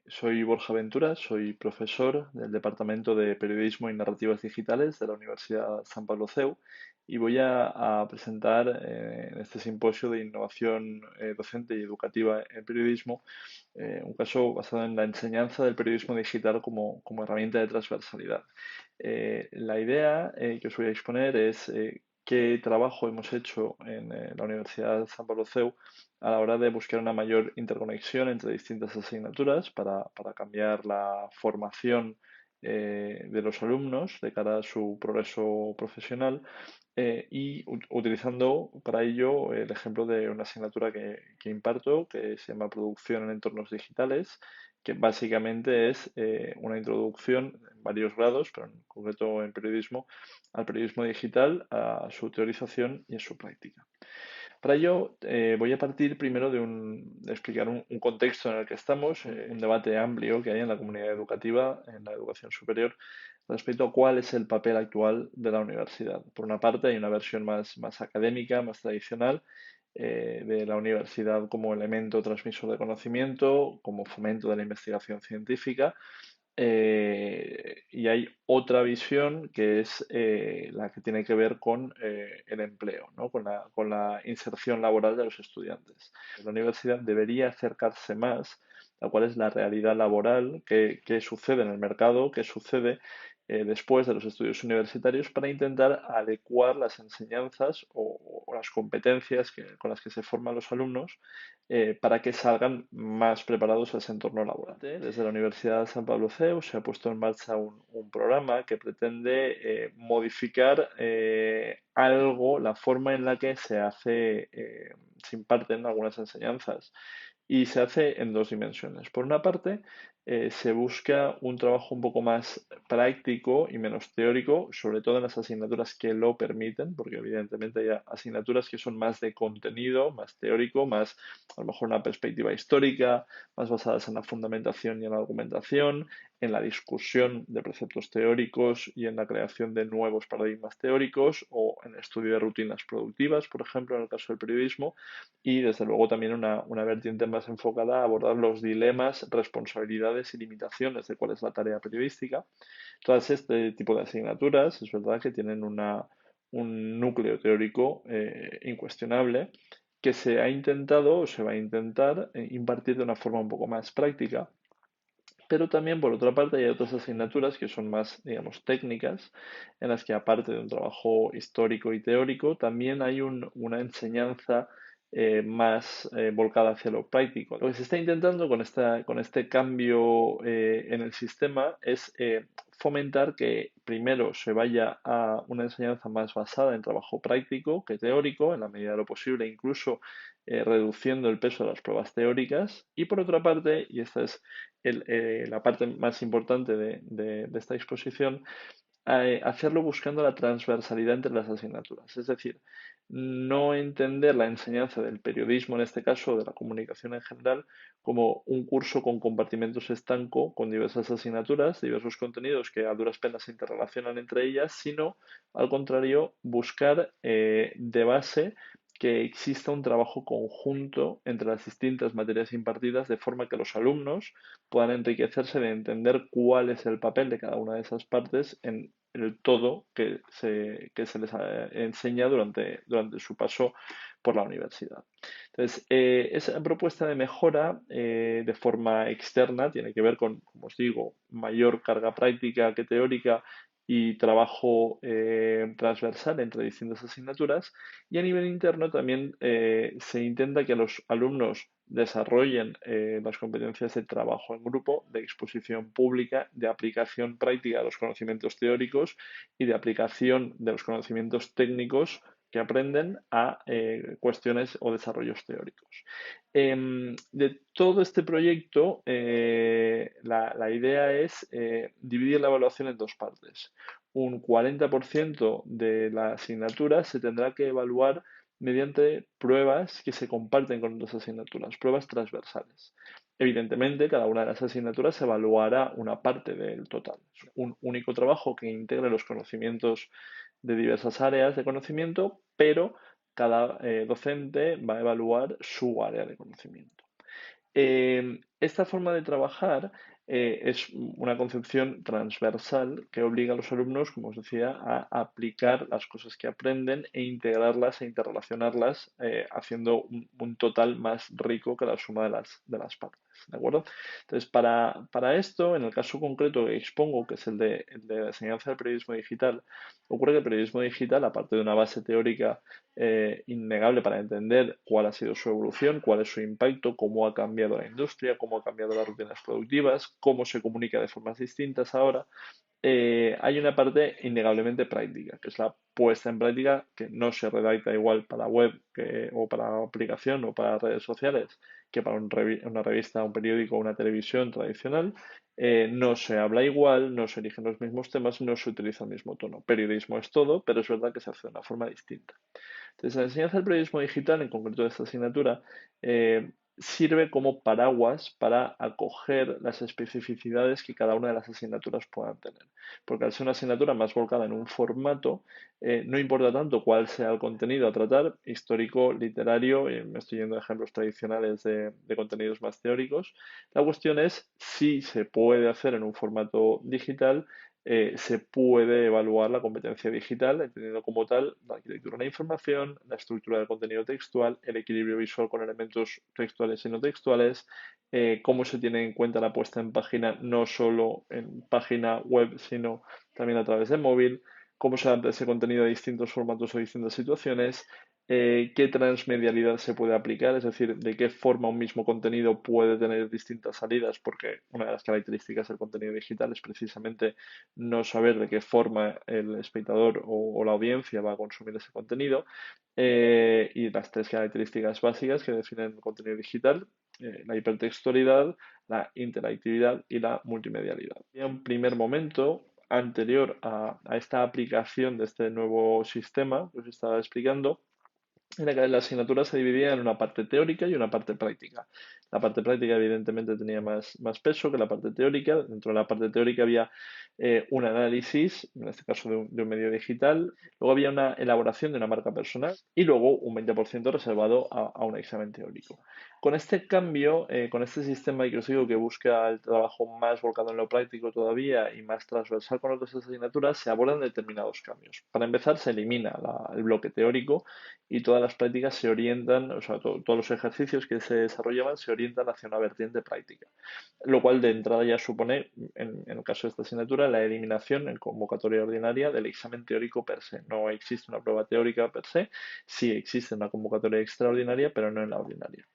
Soy Borja Ventura, soy profesor del Departamento de Periodismo y Narrativas Digitales de la Universidad San Pablo CEU y voy a presentar en este simposio de innovación docente y educativa en periodismo un caso basado en la enseñanza del periodismo digital como herramienta de transversalidad. La idea que os voy a exponer es qué trabajo hemos hecho en la Universidad San Pablo CEU a la hora de buscar una mayor interconexión entre distintas asignaturas para cambiar la formación de los alumnos de cara a su progreso profesional y utilizando para ello el ejemplo de una asignatura que imparto que se llama Producción en entornos digitales, que básicamente es una introducción en varios grados, pero en concreto en periodismo, al periodismo digital, a su teorización y a su práctica. Para ello, voy a partir primero de explicar un contexto en el que estamos, un debate amplio que hay en la comunidad educativa, en la educación superior, respecto a cuál es el papel actual de la universidad. Por una parte, hay una versión más académica, más tradicional, de la universidad como elemento transmisor de conocimiento, como fomento de la investigación científica, y hay otra visión que es la que tiene que ver con el empleo, ¿no? Con la inserción laboral de los estudiantes. La universidad debería acercarse más a cuál es la realidad laboral, qué sucede en el mercado, qué sucede después de los estudios universitarios para intentar adecuar las enseñanzas o las competencias con las que se forman los alumnos para que salgan más preparados a ese entorno laboral. Desde la Universidad de San Pablo CEU se ha puesto en marcha un programa que pretende modificar algo la forma en la que se imparten algunas enseñanzas. Y se hace en dos dimensiones. Por una parte, se busca un trabajo un poco más práctico y menos teórico, sobre todo en las asignaturas que lo permiten, porque evidentemente hay asignaturas que son más de contenido, más teórico, más a lo mejor una perspectiva histórica, más basadas en la fundamentación y en la argumentación, en la discusión de preceptos teóricos y en la creación de nuevos paradigmas teóricos o en el estudio de rutinas productivas, por ejemplo, en el caso del periodismo, y desde luego también una vertiente más enfocada a abordar los dilemas, responsabilidades y limitaciones de cuál es la tarea periodística. Todas este tipo de asignaturas es verdad que tienen un núcleo teórico incuestionable que se ha intentado o se va a intentar impartir de una forma un poco más práctica, pero también, por otra parte, hay otras asignaturas que son más, digamos, técnicas, en las que aparte de un trabajo histórico y teórico, también hay una enseñanza más volcada hacia lo práctico. Lo que se está intentando con este cambio en el sistema es fomentar que primero se vaya a una enseñanza más basada en trabajo práctico que teórico, en la medida de lo posible, incluso reduciendo el peso de las pruebas teóricas. Y por otra parte, y esta es la parte más importante de esta exposición, hacerlo buscando la transversalidad entre las asignaturas. Es decir, no entender la enseñanza del periodismo, en este caso, de la comunicación en general, como un curso con compartimentos estanco, con diversas asignaturas, diversos contenidos que a duras penas se interrelacionan entre ellas, sino, al contrario, buscar de base que exista un trabajo conjunto entre las distintas materias impartidas, de forma que los alumnos puedan enriquecerse de entender cuál es el papel de cada una de esas partes en el todo que se les enseña durante su paso por la universidad. Entonces, esa propuesta de mejora de forma externa tiene que ver con, como os digo, mayor carga práctica que teórica y trabajo transversal entre distintas asignaturas. Y a nivel interno también se intenta que los alumnos desarrollen las competencias de trabajo en grupo, de exposición pública, de aplicación práctica de los conocimientos teóricos y de aplicación de los conocimientos técnicos que aprenden a cuestiones o desarrollos teóricos. De todo este proyecto, la idea es dividir la evaluación en dos partes. Un 40% de la asignatura se tendrá que evaluar mediante pruebas que se comparten con otras asignaturas, pruebas transversales. Evidentemente, cada una de las asignaturas evaluará una parte del total. Es un único trabajo que integre los conocimientos de diversas áreas de conocimiento, pero cada docente va a evaluar su área de conocimiento. Esta forma de trabajar es una concepción transversal que obliga a los alumnos, como os decía, a aplicar las cosas que aprenden e integrarlas e interrelacionarlas, haciendo un total más rico que la suma de las partes. ¿De acuerdo? Entonces, para esto, en el caso concreto que expongo, que es el de la enseñanza del periodismo digital, ocurre que el periodismo digital, aparte de una base teórica innegable para entender cuál ha sido su evolución, cuál es su impacto, cómo ha cambiado la industria, cómo ha cambiado las rutinas productivas, cómo se comunica de formas distintas ahora. Hay una parte innegablemente práctica, que es la puesta en práctica, que no se redacta igual para web o para aplicación o para redes sociales que para una revista, un periódico o una televisión tradicional. No se habla igual, no se eligen los mismos temas, no se utiliza el mismo tono. Periodismo es todo, pero es verdad que se hace de una forma distinta. Entonces, la enseñanza del periodismo digital, en concreto de esta asignatura, sirve como paraguas para acoger las especificidades que cada una de las asignaturas puedan tener. Porque al ser una asignatura más volcada en un formato, no importa tanto cuál sea el contenido a tratar, histórico, literario, me estoy yendo a ejemplos tradicionales de contenidos más teóricos. La cuestión es si se puede hacer en un formato digital, se puede evaluar la competencia digital, entendiendo como tal la arquitectura de la información, la estructura del contenido textual, el equilibrio visual con elementos textuales y no textuales, cómo se tiene en cuenta la puesta en página, no solo en página web, sino también a través de móvil, cómo se adapta ese contenido a distintos formatos o distintas situaciones, qué transmedialidad se puede aplicar, es decir, de qué forma un mismo contenido puede tener distintas salidas, porque una de las características del contenido digital es precisamente no saber de qué forma el espectador o la audiencia va a consumir ese contenido, y las tres características básicas que definen el contenido digital, la hipertextualidad, la interactividad y la multimedialidad. En un primer momento, anterior a esta aplicación de este nuevo sistema que os estaba explicando, en la que la asignatura se dividía en una parte teórica y una parte práctica. La parte práctica, evidentemente, tenía más peso que la parte teórica. Dentro de la parte teórica había un análisis, en este caso de un medio digital. Luego había una elaboración de una marca personal y luego un 20% reservado a un examen teórico. Con este cambio, con este sistema que os digo que busca el trabajo más volcado en lo práctico todavía y más transversal con otras asignaturas, se abordan determinados cambios. Para empezar, se elimina el bloque teórico y todas las prácticas se orientan, o sea, todos los ejercicios que se desarrollaban se orientan hacia una vertiente práctica, lo cual de entrada ya supone, en el caso de esta asignatura, la eliminación en convocatoria ordinaria del examen teórico per se. No existe una prueba teórica per se, sí existe una convocatoria extraordinaria, pero no en la ordinaria.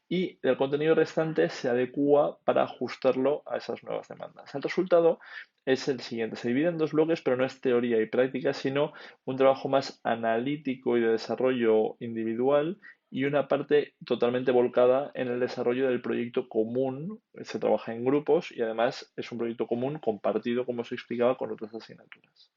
Y el contenido restante se adecua para ajustarlo a esas nuevas demandas. El resultado es el siguiente. Se divide en dos bloques, pero no es teoría y práctica, sino un trabajo más analítico y de desarrollo individual y una parte totalmente volcada en el desarrollo del proyecto común. Se trabaja en grupos y además es un proyecto común compartido, como se explicaba, con otras asignaturas.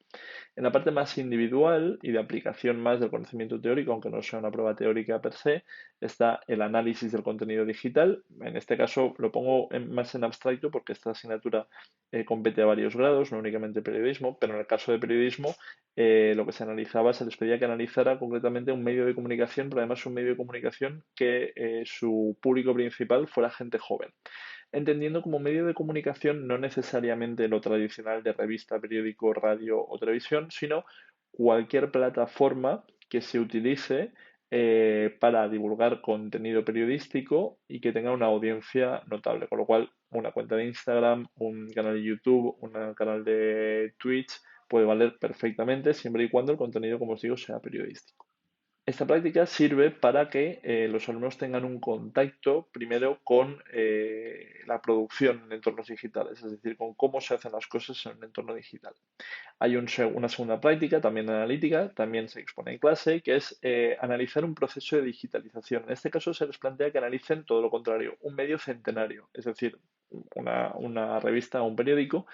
En la parte más individual y de aplicación más del conocimiento teórico, aunque no sea una prueba teórica per se, está el análisis del contenido digital. En este caso lo pongo más en abstracto porque esta asignatura compete a varios grados, no únicamente periodismo, pero en el caso de periodismo lo que se analizaba, se les pedía que analizara concretamente un medio de comunicación, pero además un medio de comunicación que su público principal fuera gente joven, entendiendo como medio de comunicación no necesariamente lo tradicional de revista, periódico, radio o televisión, sino cualquier plataforma que se utilice para divulgar contenido periodístico y que tenga una audiencia notable. Con lo cual, una cuenta de Instagram, un canal de YouTube, un canal de Twitch puede valer perfectamente siempre y cuando el contenido, como os digo, sea periodístico. Esta práctica sirve para que los alumnos tengan un contacto primero con la producción en entornos digitales, es decir, con cómo se hacen las cosas en un entorno digital. Hay una segunda práctica, también analítica, también se expone en clase, que es analizar un proceso de digitalización. En este caso se les plantea que analicen todo lo contrario, un medio centenario, es decir, una revista o un periódico,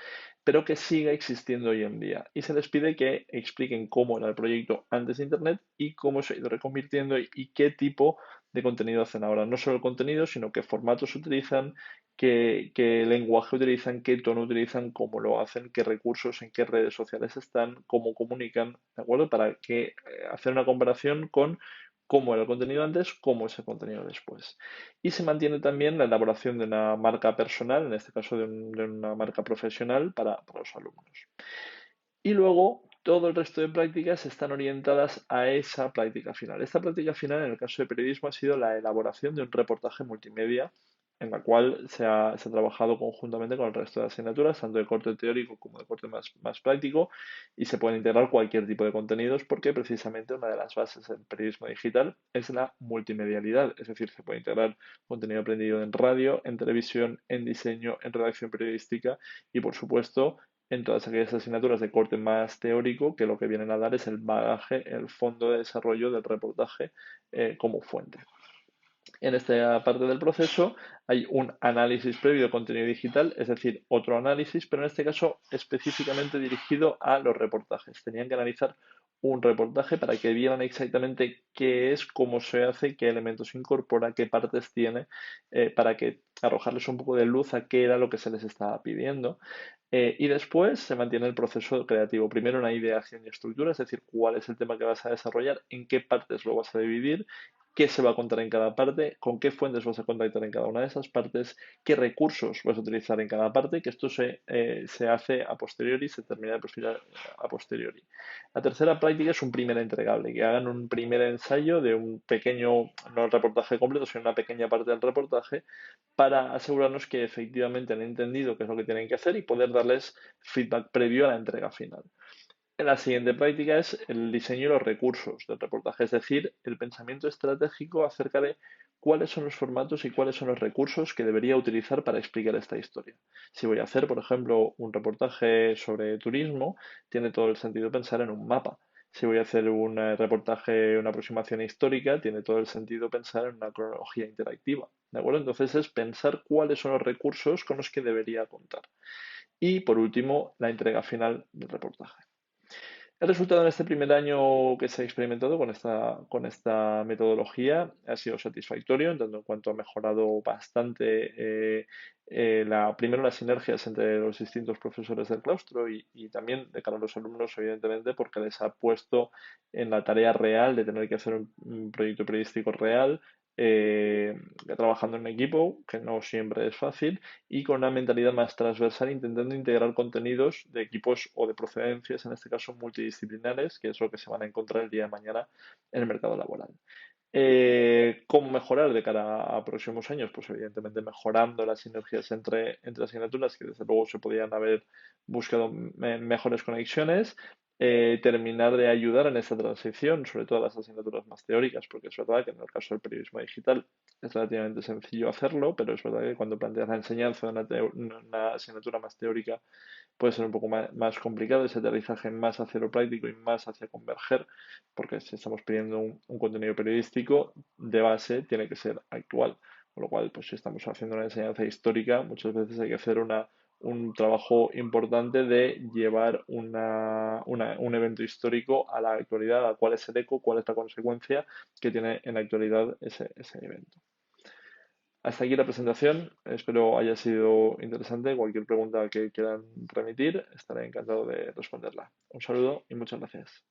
pero que siga existiendo hoy en día. Y se les pide que expliquen cómo era el proyecto antes de Internet y cómo se ha ido reconvirtiendo y qué tipo de contenido hacen ahora. No solo el contenido, sino qué formatos utilizan, qué lenguaje utilizan, qué tono utilizan, cómo lo hacen, qué recursos, en qué redes sociales están, cómo comunican, ¿de acuerdo? Para que hacer una comparación con cómo era el contenido antes, cómo es el contenido después. Y se mantiene también la elaboración de una marca personal, en este caso de una marca profesional para los alumnos. Y luego todo el resto de prácticas están orientadas a esa práctica final. Esta práctica final, en el caso de periodismo, ha sido la elaboración de un reportaje multimedia en la cual se ha trabajado conjuntamente con el resto de asignaturas, tanto de corte teórico como de corte más práctico, y se puede integrar cualquier tipo de contenidos porque precisamente una de las bases del periodismo digital es la multimedialidad, es decir, se puede integrar contenido aprendido en radio, en televisión, en diseño, en redacción periodística y, por supuesto, en todas aquellas asignaturas de corte más teórico que lo que vienen a dar es el bagaje, el fondo de desarrollo del reportaje como fuente. En esta parte del proceso hay un análisis previo de contenido digital, es decir, otro análisis, pero en este caso específicamente dirigido a los reportajes. Tenían que analizar un reportaje para que vieran exactamente qué es, cómo se hace, qué elementos incorpora, qué partes tiene, para que arrojarles un poco de luz a qué era lo que se les estaba pidiendo. Y después se mantiene el proceso creativo. Primero una ideación y estructura, es decir, cuál es el tema que vas a desarrollar, en qué partes lo vas a dividir, qué se va a contar en cada parte, con qué fuentes vas a contactar en cada una de esas partes, qué recursos vas a utilizar en cada parte, que esto se hace a posteriori, se termina de perfilar a posteriori. La tercera práctica es un primer entregable, que hagan un primer ensayo de un pequeño, no el reportaje completo, sino una pequeña parte del reportaje, para asegurarnos que efectivamente han entendido qué es lo que tienen que hacer y poder darles feedback previo a la entrega final. La siguiente práctica es el diseño y los recursos del reportaje, es decir, el pensamiento estratégico acerca de cuáles son los formatos y cuáles son los recursos que debería utilizar para explicar esta historia. Si voy a hacer, por ejemplo, un reportaje sobre turismo, tiene todo el sentido pensar en un mapa. Si voy a hacer un reportaje, una aproximación histórica, tiene todo el sentido pensar en una cronología interactiva. ¿De acuerdo? Entonces es pensar cuáles son los recursos con los que debería contar. Y por último, la entrega final del reportaje. El resultado en este primer año que se ha experimentado con esta metodología ha sido satisfactorio, en tanto en cuanto ha mejorado bastante primero las sinergias entre los distintos profesores del claustro y también de cara a los alumnos, evidentemente, porque les ha puesto en la tarea real de tener que hacer un proyecto periodístico real, eh, trabajando en equipo, que no siempre es fácil, y con una mentalidad más transversal, intentando integrar contenidos de equipos o de procedencias, en este caso multidisciplinares, que es lo que se van a encontrar el día de mañana en el mercado laboral. ¿Cómo mejorar de cara a próximos años? Pues evidentemente mejorando las sinergias entre asignaturas, que desde luego se podían haber buscado mejores conexiones, terminar de ayudar en esta transición, sobre todo las asignaturas más teóricas, porque es verdad que en el caso del periodismo digital es relativamente sencillo hacerlo, pero es verdad que cuando planteas la enseñanza de una asignatura más teórica puede ser un poco más complicado ese aterrizaje más hacia lo práctico y más hacia converger, porque si estamos pidiendo un contenido periodístico de base, tiene que ser actual. Con lo cual, pues si estamos haciendo una enseñanza histórica, muchas veces hay que hacer un trabajo importante de llevar un evento histórico a la actualidad, a cuál es el eco, cuál es la consecuencia que tiene en la actualidad ese evento. Hasta aquí la presentación. Espero haya sido interesante. Cualquier pregunta que quieran remitir, estaré encantado de responderla. Un saludo y muchas gracias.